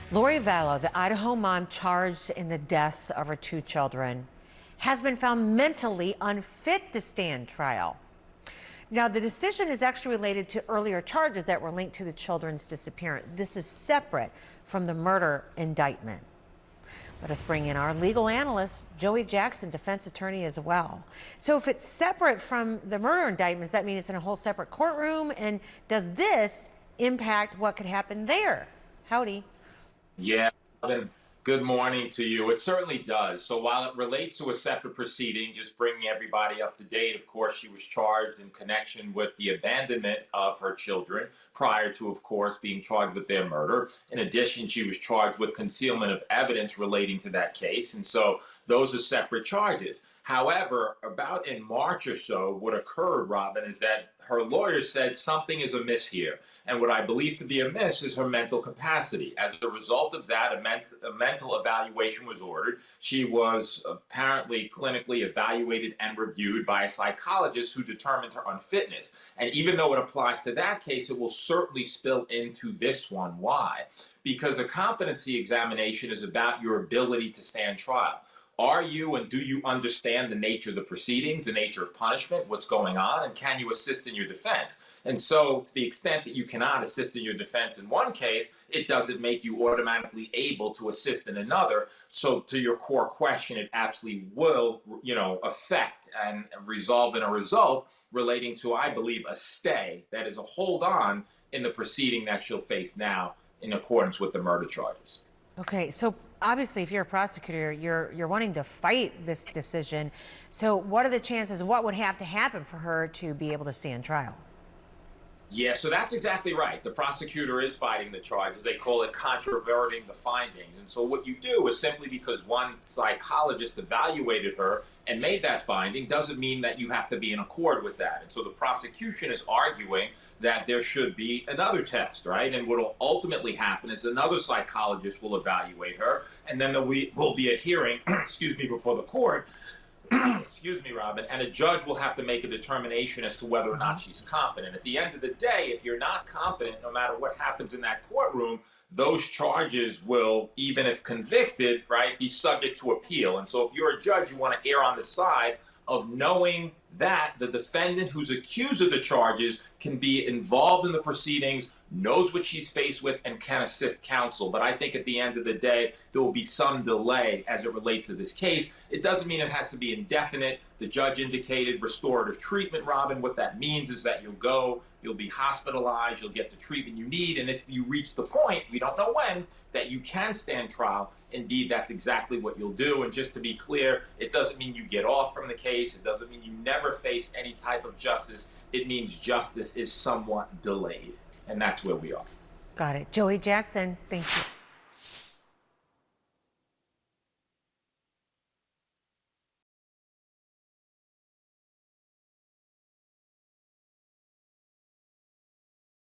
Lori Vallow, the Idaho mom charged in the deaths of her two children, has been found mentally unfit to stand trial. Now, the decision is actually related to earlier charges that were linked to the children's disappearance. This is separate from the murder indictment. Let us bring in our legal analyst, Joey Jackson, defense attorney as well. So if it's separate from the murder indictments, that means it's in a whole separate courtroom. And does this impact what could happen there? Howdy. Yeah, Robin, good morning to you. It certainly does. So while it relates to a separate proceeding, just bringing everybody up to date, of course, she was charged in connection with the abandonment of her children prior to, of course, being charged with their murder. In addition, she was charged with concealment of evidence relating to that case. And so those are separate charges. However, about in March or so, what occurred, Robin, is that her lawyer said something is amiss here. And what I believe to be amiss is her mental capacity. As a result of that, a mental evaluation was ordered. She was apparently clinically evaluated and reviewed by a psychologist who determined her unfitness. And even though it applies to that case, it will certainly spill into this one. Why? Because a competency examination is about your ability to stand trial. Are you and do you understand the nature of the proceedings, the nature of punishment, what's going on, and can you assist in your defense? And so to the extent that you cannot assist in your defense in one case, it doesn't make you automatically able to assist in another. So to your core question, it absolutely will, affect and resolve in a result relating to, I believe, a stay, that is a hold on in the proceeding that she'll face now in accordance with the murder charges. Okay, so obviously if you're a prosecutor, you're wanting to fight this decision. So what are the chances, what would have to happen for her to be able to stand trial? Yeah, so that's exactly right. The prosecutor is fighting the charges. They call it controverting the findings. And so what you do is simply because one psychologist evaluated her and made that finding doesn't mean that you have to be in accord with that. And so the prosecution is arguing that there should be another test, right? And what will ultimately happen is another psychologist will evaluate her, and then there will be a hearing, before the court, excuse me, Robin, and a judge will have to make a determination as to whether or not she's competent. At the end of the day, if you're not competent, no matter what happens in that courtroom, those charges will, even if convicted, right, be subject to appeal. And so if you're a judge, you want to err on the side of knowing that the defendant who's accused of the charges can be involved in the proceedings, knows what she's faced with, and can assist counsel. But I think at the end of the day, there will be some delay as it relates to this case. It doesn't mean it has to be indefinite. The judge indicated restorative treatment, Robin. What that means is that you'll be hospitalized, you'll get the treatment you need, and if you reach the point, we don't know when, that you can stand trial, indeed, that's exactly what you'll do. And just to be clear, it doesn't mean you get off from the case. It doesn't mean you never face any type of justice. It means justice is somewhat delayed. And that's where we are. Got it. Joey Jackson, thank you.